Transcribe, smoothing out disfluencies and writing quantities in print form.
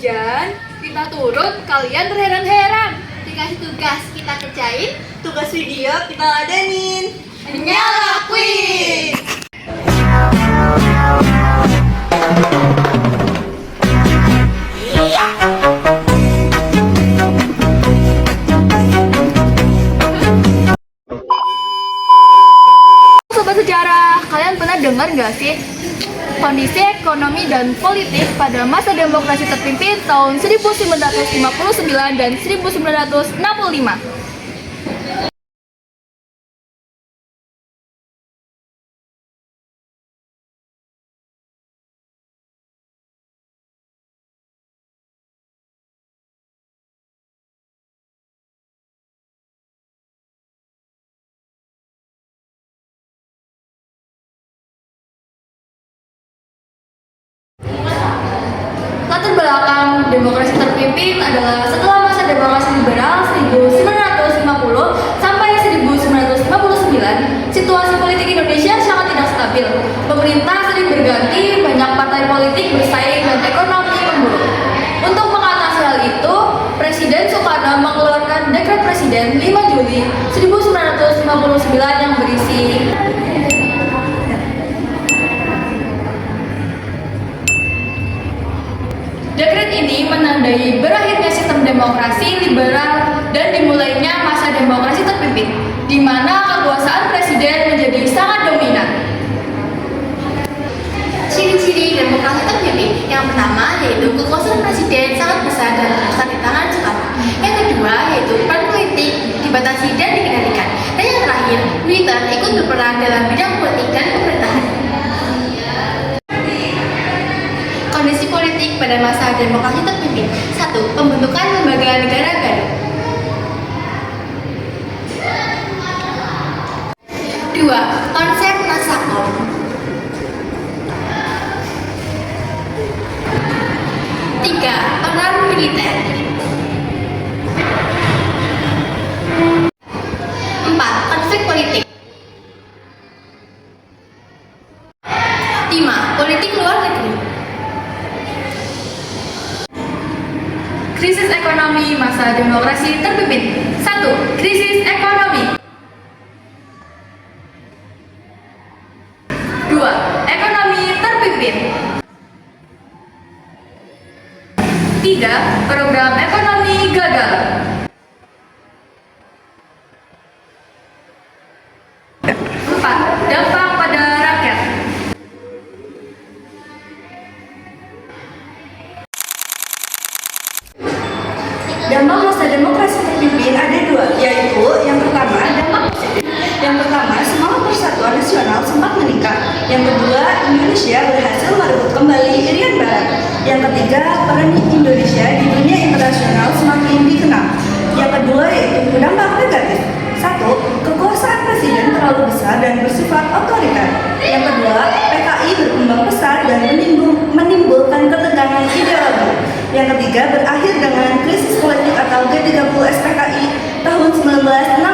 hujan, kita turun, kalian terheran-heran. Dikasih tugas, kita kerjain. Tugas video kita ladenin. Ngelakuin. Sobat sejarah, kalian pernah dengar nggak sih kondisi ekonomi dan politik pada masa demokrasi terpimpin tahun 1959 dan 1965? Latar belakang demokrasi terpimpin adalah setelah masa demokrasi liberal 1950 sampai 1959, situasi politik Indonesia sangat tidak stabil. Pemerintah sering berganti, banyak partai politik bersaing, dan ekonomi memburuk. Untuk mengatasi hal itu, Presiden Soekarno mengeluarkan Dekret Presiden 5 Juli 1959 yang berisi Dekret ini menandai berakhirnya sistem demokrasi liberal dan dimulainya masa demokrasi terpimpin, di mana kekuasaan presiden menjadi sangat dominan. Ciri-ciri demokrasi terpimpin yang pertama yaitu kekuasaan presiden sangat besar dan terpusat di tangan Soekarno. Yang kedua yaitu peran politik dibatasi dan dikendalikan. Dan yang terakhir, militer ikut berperan dalam bidang politik dan pemerintahan. Kondisi politik pada masa demokrasi terpimpin. 1. Pembentukan lembaga negara baru. 2. Konsep Nasakom. 3. Peran militer. 4. Konflik politik. 5. Politik luar negeri. Krisis ekonomi masa demokrasi terpimpin. 1. Krisis ekonomi. 2. Ekonomi terpimpin. 3. Program ekonomi gagal. 4. Dampak pada rakyat. Dampak masa demokrasi terpimpin ada dua, yaitu yang pertama dampak positif. Yang pertama, semangat persatuan nasional sempat meningkat. Yang kedua, Indonesia berhasil merebut kembali Irian Barat. Yang ketiga, peran Indonesia di dunia internasional semakin dikenal. Yang kedua yaitu dampak negatif. 1. Kekuasaan presiden terlalu besar dan bersifat otoriter. Yang kedua, PKI berkembang pesat dan menimbulkan ketegangan ideologi. Yang ketiga, berakhir dengan krisis politik atau G30 SPKI tahun 1960.